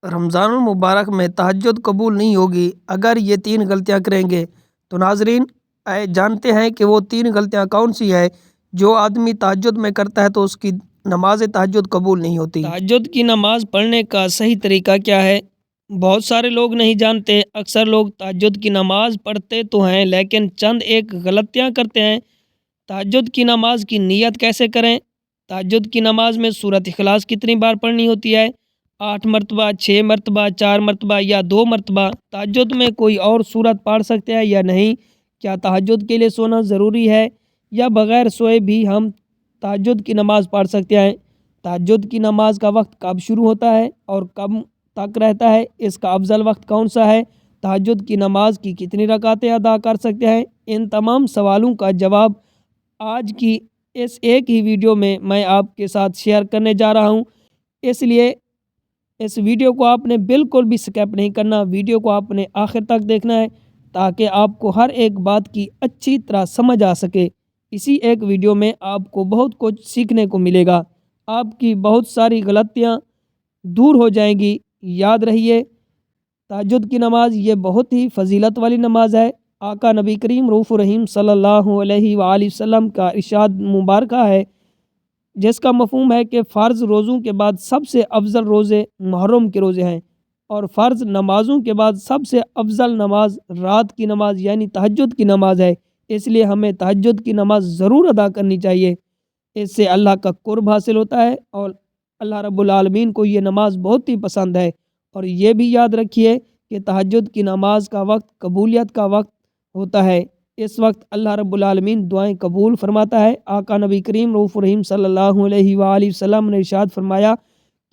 رمضان المبارک میں تہجد قبول نہیں ہوگی اگر یہ تین غلطیاں کریں گے۔ تو ناظرین، جانتے ہیں کہ وہ تین غلطیاں کون سی ہے جو آدمی تہجد میں کرتا ہے تو اس کی نماز تہجد قبول نہیں ہوتی۔ تہجد کی نماز پڑھنے کا صحیح طریقہ کیا ہے؟ بہت سارے لوگ نہیں جانتے۔ اکثر لوگ تہجد کی نماز پڑھتے تو ہیں لیکن چند ایک غلطیاں کرتے ہیں۔ تہجد کی نماز کی نیت کیسے کریں؟ تہجد کی نماز میں سورۃ اخلاص کتنی بار پڑھنی ہوتی ہے؟ 8 مرتبہ، 6 مرتبہ، 4 مرتبہ یا 2 مرتبہ؟ تہجد میں کوئی اور سورت پڑھ سکتے ہیں یا نہیں؟ کیا تہجد کے لیے سونا ضروری ہے یا بغیر سوئے بھی ہم تہجد کی نماز پڑھ سکتے ہیں؟ تہجد کی نماز کا وقت کب شروع ہوتا ہے اور کب تک رہتا ہے؟ اس کا افضل وقت کون سا ہے؟ تہجد کی نماز کی کتنی رکعتیں ادا کر سکتے ہیں؟ ان تمام سوالوں کا جواب آج کی اس ایک ہی ویڈیو میں آپ کے ساتھ شیئر کرنے جا رہا ہوں، اس لیے اس ویڈیو کو آپ نے بالکل بھی سکپ نہیں کرنا۔ ویڈیو کو آپ نے آخر تک دیکھنا ہے تاکہ آپ کو ہر ایک بات کی اچھی طرح سمجھ آ سکے۔ اسی ایک ویڈیو میں آپ کو بہت کچھ سیکھنے کو ملے گا، آپ کی بہت ساری غلطیاں دور ہو جائیں گی۔ یاد رہیے، تہجد کی نماز یہ بہت ہی فضیلت والی نماز ہے۔ آقا نبی کریم رؤوف الرحیم صلی اللہ علیہ وآلہ وسلم کا ارشاد مبارکہ ہے جس کا مفہوم ہے کہ فرض روزوں کے بعد سب سے افضل روزے محرم کے روزے ہیں، اور فرض نمازوں کے بعد سب سے افضل نماز رات کی نماز یعنی تہجد کی نماز ہے۔ اس لیے ہمیں تہجد کی نماز ضرور ادا کرنی چاہیے، اس سے اللہ کا قرب حاصل ہوتا ہے اور اللہ رب العالمین کو یہ نماز بہت ہی پسند ہے۔ اور یہ بھی یاد رکھیے کہ تہجد کی نماز کا وقت قبولیت کا وقت ہوتا ہے، اس وقت اللہ رب العالمین دعائیں قبول فرماتا ہے۔ آقا نبی کریم رؤوف الرحیم صلی اللہ علیہ وآلہ وسلم نے ارشاد فرمایا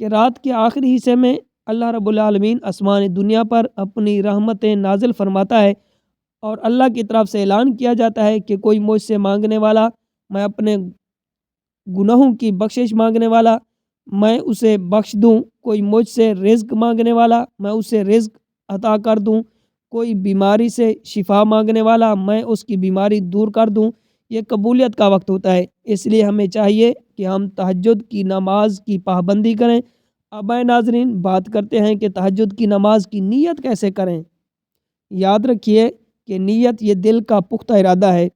کہ رات کے آخری حصے میں اللہ رب العالمین آسمان دنیا پر اپنی رحمتیں نازل فرماتا ہے اور اللہ کی طرف سے اعلان کیا جاتا ہے کہ کوئی مجھ سے مانگنے والا، میں اپنے گناہوں کی بخشش مانگنے والا، میں اسے بخش دوں۔ کوئی مجھ سے رزق مانگنے والا، میں اسے رزق عطا کر دوں۔ کوئی بیماری سے شفا مانگنے والا، میں اس کی بیماری دور کر دوں۔ یہ قبولیت کا وقت ہوتا ہے، اس لیے ہمیں چاہیے کہ ہم تہجد کی نماز کی پابندی کریں۔ اب ناظرین، بات کرتے ہیں کہ تہجد کی نماز کی نیت کیسے کریں۔ یاد رکھیے کہ نیت یہ دل کا پختہ ارادہ ہے۔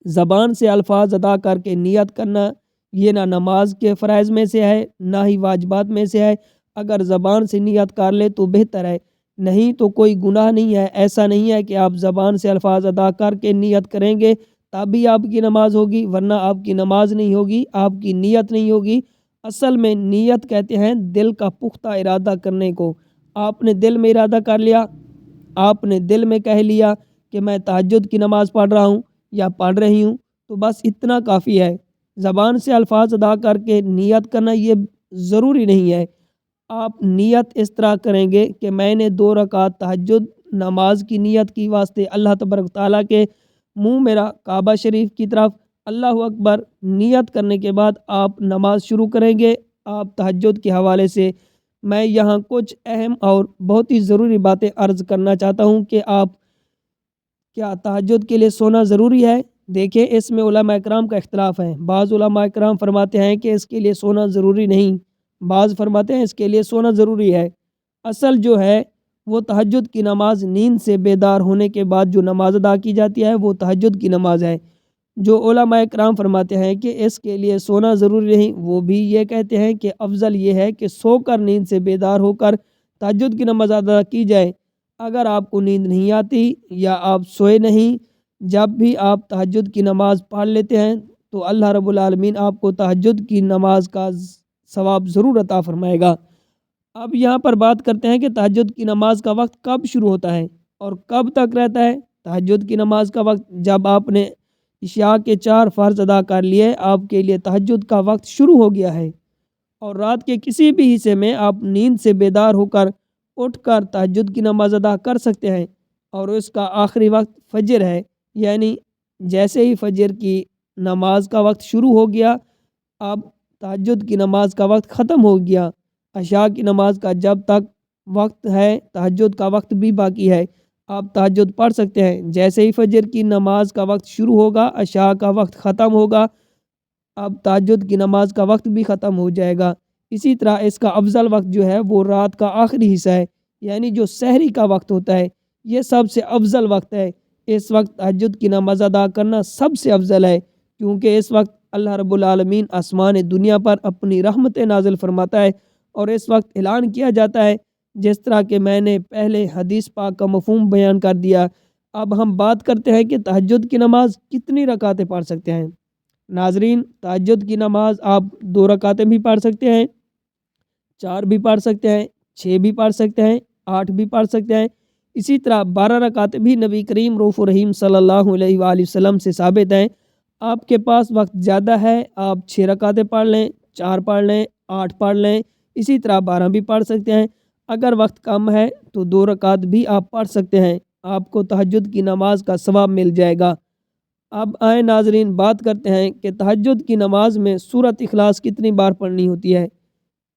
زبان سے الفاظ ادا کر کے نیت کرنا یہ نہ نماز کے فرائض میں سے ہے نہ ہی واجبات میں سے ہے۔ اگر زبان سے نیت کر لے تو بہتر ہے، نہیں تو کوئی گناہ نہیں ہے۔ ایسا نہیں ہے کہ آپ زبان سے الفاظ ادا کر کے نیت کریں گے تب بھی آپ کی نماز ہوگی، ورنہ آپ کی نماز نہیں ہوگی، آپ کی نیت نہیں ہوگی۔ اصل میں نیت کہتے ہیں دل کا پختہ ارادہ کرنے کو۔ آپ نے دل میں ارادہ کر لیا، آپ نے دل میں کہہ لیا کہ میں تہجد کی نماز پڑھ رہا ہوں یا پڑھ رہی ہوں، تو بس اتنا کافی ہے۔ زبان سے الفاظ ادا کر کے نیت کرنا یہ ضروری نہیں ہے۔ آپ نیت اس طرح کریں گے کہ میں نے 2 رکعت تہجد نماز کی نیت کی واسطے اللہ تبارک تعالیٰ کے منہ میرا کعبہ شریف کی طرف، اللہ اکبر نیت کرنے کے بعد آپ نماز شروع کریں گے۔ آپ تہجد کے حوالے سے میں یہاں کچھ اہم اور بہت ہی ضروری باتیں عرض کرنا چاہتا ہوں کہ آپ کیا تہجد کے لیے سونا ضروری ہے؟ دیکھیں، اس میں علماء اکرام کا اختلاف ہے۔ بعض علماء اکرام فرماتے ہیں کہ اس کے لیے سونا ضروری نہیں، بعض فرماتے ہیں اس کے لیے سونا ضروری ہے۔ اصل جو ہے وہ تہجد کی نماز نیند سے بیدار ہونے کے بعد جو نماز ادا کی جاتی ہے وہ تہجد کی نماز ہے۔ جو علماء اکرام فرماتے ہیں کہ اس کے لیے سونا ضروری نہیں، وہ بھی یہ کہتے ہیں کہ افضل یہ ہے کہ سو کر نیند سے بیدار ہو کر تہجد کی نماز ادا کی جائے۔ اگر آپ کو نیند نہیں آتی یا آپ سوئے نہیں، جب بھی آپ تہجد کی نماز پڑھ لیتے ہیں تو اللہ رب العالمین آپ کو تہجد کی نماز کا ثواب ضرور عطا فرمائے گا۔ اب یہاں پر بات کرتے ہیں کہ تہجد کی نماز کا وقت کب شروع ہوتا ہے اور کب تک رہتا ہے۔ تہجد کی نماز کا وقت جب آپ نے عشاء کے 4 فرض ادا کر لیے، آپ کے لیے تہجد کا وقت شروع ہو گیا ہے، اور رات کے کسی بھی حصے میں آپ نیند سے بیدار ہو کر اٹھ کر تہجد کی نماز ادا کر سکتے ہیں، اور اس کا آخری وقت فجر ہے، یعنی جیسے ہی فجر کی نماز کا وقت شروع ہو گیا، اب تہجد کی نماز کا وقت ختم ہو گیا۔ عشاء کی نماز کا جب تک وقت ہے تہجد کا وقت بھی باقی ہے، آپ تہجد پڑھ سکتے ہیں۔ جیسے ہی فجر کی نماز کا وقت شروع ہوگا، عشاء کا وقت ختم ہوگا، اب تہجد کی نماز کا وقت بھی ختم ہو جائے گا۔ اسی طرح اس کا افضل وقت جو ہے وہ رات کا آخری حصہ ہے، یعنی جو سحری کا وقت ہوتا ہے، یہ سب سے افضل وقت ہے۔ اس وقت تہجد کی نماز ادا کرنا سب سے افضل ہے، کیونکہ اس وقت اللہ رب العالمین آسمان دنیا پر اپنی رحمت نازل فرماتا ہے، اور اس وقت اعلان کیا جاتا ہے، جس طرح کہ میں نے پہلے حدیث پاک کا مفہوم بیان کر دیا۔ اب ہم بات کرتے ہیں کہ تہجد کی نماز کتنی رکعتیں پڑھ سکتے ہیں۔ ناظرین، تہجد کی نماز آپ 2 رکعتیں بھی پڑھ سکتے ہیں، 4 بھی پڑھ سکتے ہیں، 6 بھی پڑھ سکتے ہیں، 8 بھی پڑھ سکتے ہیں۔ اسی طرح 12 رکعتیں بھی نبی کریم رؤوف الرحیم صلی اللہ علیہ وآلہ وسلم سے ثابت ہیں۔ آپ کے پاس وقت زیادہ ہے، آپ 6 رکعتیں پڑھ لیں، 4 پڑھ لیں، 8 پڑھ لیں، اسی طرح 12 بھی پڑھ سکتے ہیں۔ اگر وقت کم ہے تو 2 رکعت بھی آپ پڑھ سکتے ہیں، آپ کو تہجد کی نماز کا ثواب مل جائے گا۔ اب آئیں ناظرین، بات کرتے ہیں کہ تہجد کی نماز میں سورۃ اخلاص کتنی بار پڑھنی ہوتی ہے۔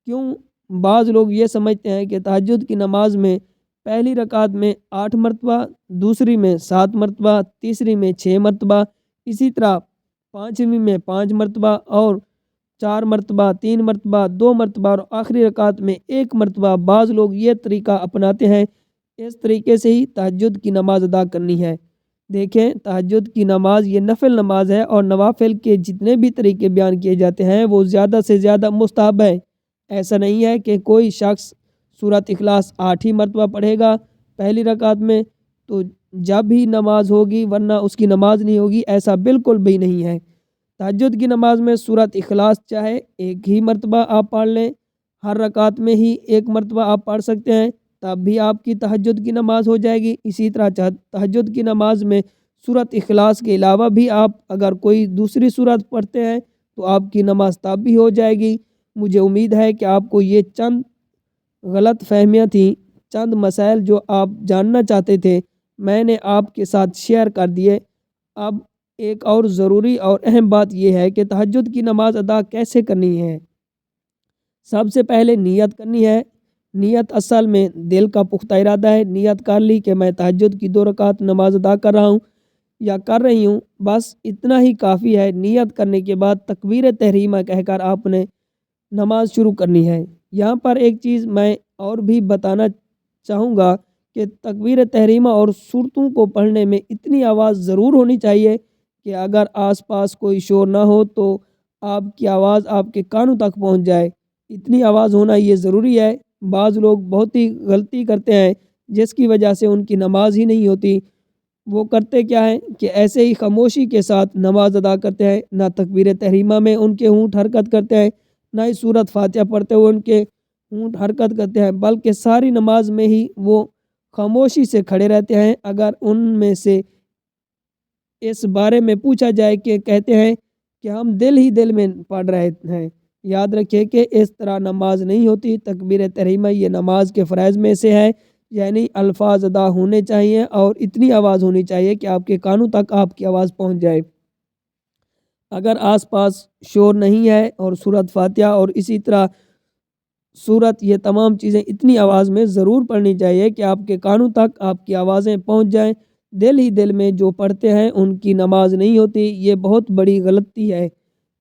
کیوں بعض لوگ یہ سمجھتے ہیں کہ تہجد کی نماز میں پہلی رکعت میں 8 مرتبہ، دوسری میں 7 مرتبہ، تیسری میں 6 مرتبہ، اسی طرح 5ویں میں 5 مرتبہ، اور 4 مرتبہ، 3 مرتبہ، 2 مرتبہ، اور آخری رکعت میں 1 مرتبہ۔ بعض لوگ یہ طریقہ اپناتے ہیں، اس طریقے سے ہی تہجد کی نماز ادا کرنی ہے۔ دیکھیں، تہجد کی نماز یہ نفل نماز ہے، اور نوافل کے جتنے بھی طریقے بیان کیے جاتے ہیں وہ زیادہ سے زیادہ مستحب ہے۔ ایسا نہیں ہے کہ کوئی شخص سورۃ اخلاص 8 ہی مرتبہ پڑھے گا پہلی رکعت میں تو جب ہی نماز ہوگی، ورنہ اس کی نماز نہیں ہوگی، ایسا بالکل بھی نہیں ہے۔ تہجد کی نماز میں سورۃ اخلاص چاہے 1 ہی مرتبہ آپ پڑھ لیں، ہر رکعت میں ہی 1 مرتبہ آپ پڑھ سکتے ہیں، تب بھی آپ کی تہجد کی نماز ہو جائے گی۔ اسی طرح تہجد کی نماز میں سورۃ اخلاص کے علاوہ بھی آپ اگر کوئی دوسری سورت پڑھتے ہیں تو آپ کی نماز تب بھی ہو جائے گی۔ مجھے امید ہے کہ آپ کو یہ چند غلط فہمیاں تھیں، چند مسائل جو آپ جاننا چاہتے تھے، میں نے آپ کے ساتھ شیئر کر دیے۔ اب ایک اور ضروری اور اہم بات یہ ہے کہ تہجد کی نماز ادا کیسے کرنی ہے۔ سب سے پہلے نیت کرنی ہے۔ نیت اصل میں دل کا پختہ ارادہ ہے۔ نیت کر لی کہ میں تہجد کی 2 رکعت نماز ادا کر رہا ہوں یا کر رہی ہوں، بس اتنا ہی کافی ہے۔ نیت کرنے کے بعد تکبیر تحریمہ کہہ کر آپ نے نماز شروع کرنی ہے۔ یہاں پر ایک چیز میں اور بھی بتانا چاہوں گا کہ تکبیر تحریمہ اور سورتوں کو پڑھنے میں اتنی آواز ضرور ہونی چاہیے کہ اگر آس پاس کوئی شور نہ ہو تو آپ کی آواز آپ کے کانوں تک پہنچ جائے، اتنی آواز ہونا یہ ضروری ہے۔ بعض لوگ بہت ہی غلطی کرتے ہیں جس کی وجہ سے ان کی نماز ہی نہیں ہوتی۔ وہ کرتے کیا ہیں کہ ایسے ہی خاموشی کے ساتھ نماز ادا کرتے ہیں، نہ تکبیر تحریمہ میں ان کے ہونٹ حرکت کرتے ہیں، نہ ہی سورۃ فاتحہ پڑھتے ہوئے ان کے ہونٹ حرکت کرتے ہیں، بلکہ ساری نماز میں ہی وہ خاموشی سے کھڑے رہتے ہیں۔ اگر ان میں سے اس بارے میں پوچھا جائے کہ کہتے ہیں کہ ہم دل ہی دل میں پڑھ رہے ہیں۔ یاد رکھیں کہ اس طرح نماز نہیں ہوتی۔ تکبیر تحریمہ یہ نماز کے فرائض میں سے ہے، یعنی الفاظ ادا ہونے چاہیے اور اتنی آواز ہونی چاہیے کہ آپ کے کانوں تک آپ کی آواز پہنچ جائے۔ اگر آس پاس شور نہیں ہے اور سورۃ فاتحہ اور اسی طرح سورت، یہ تمام چیزیں اتنی آواز میں ضرور پڑھنی چاہیے کہ آپ کے کانوں تک آپ کی آوازیں پہنچ جائیں۔ دل ہی دل میں جو پڑھتے ہیں ان کی نماز نہیں ہوتی، یہ بہت بڑی غلطی ہے،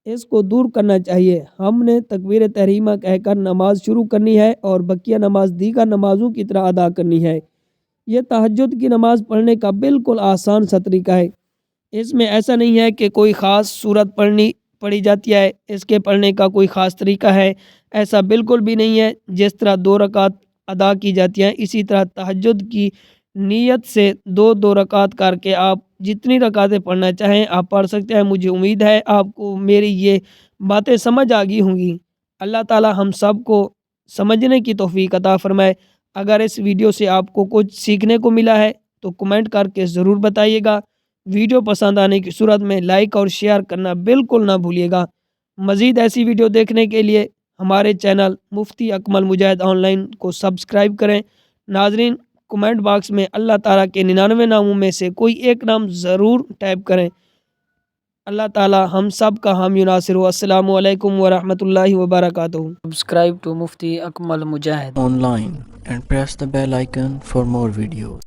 اس کو دور کرنا چاہیے۔ ہم نے تکبیر تحریمہ کہہ کر نماز شروع کرنی ہے اور بقیہ نماز دیگر نمازوں کی طرح ادا کرنی ہے۔ یہ تہجد کی نماز پڑھنے کا بالکل آسان سا طریقہ ہے۔ اس میں ایسا نہیں ہے کہ کوئی خاص سورت پڑھی جاتی ہے، اس کے پڑھنے کا کوئی خاص طریقہ ہے، ایسا بالکل بھی نہیں ہے۔ جس طرح 2 رکعت ادا کی جاتی ہیں، اسی طرح تہجد کی نیت سے 2 رکعت کر کے آپ جتنی رکعتیں پڑھنا چاہیں آپ پڑھ سکتے ہیں۔ مجھے امید ہے آپ کو میری یہ باتیں سمجھ آ گئی ہوں گی۔ اللہ تعالی ہم سب کو سمجھنے کی توفیق عطا فرمائے۔ اگر اس ویڈیو سے آپ کو کچھ سیکھنے کو ملا ہے تو کمنٹ کر کے ضرور بتائیے گا۔ ویڈیو پسند آنے کی صورت میں لائک اور شیئر کرنا بالکل نہ بھولیے گا۔ مزید ایسی ویڈیو دیکھنے کے لیے ہمارے channel Mufti Akmal Mujahid on line کو سبسکرائب کریں۔ ناظرین، کمنٹ باکس میں اللہ تعالیٰ کے 99 ناموں میں سے کوئی ایک نام ضرور ٹائپ کریں۔ اللہ تعالیٰ ہم سب کا حامی و ناصر ہو۔ السلام علیکم ورحمۃ اللہ وبرکاتہ۔ Subscribe to Mufti Akmal Mujahid online and press the bell icon for more videos.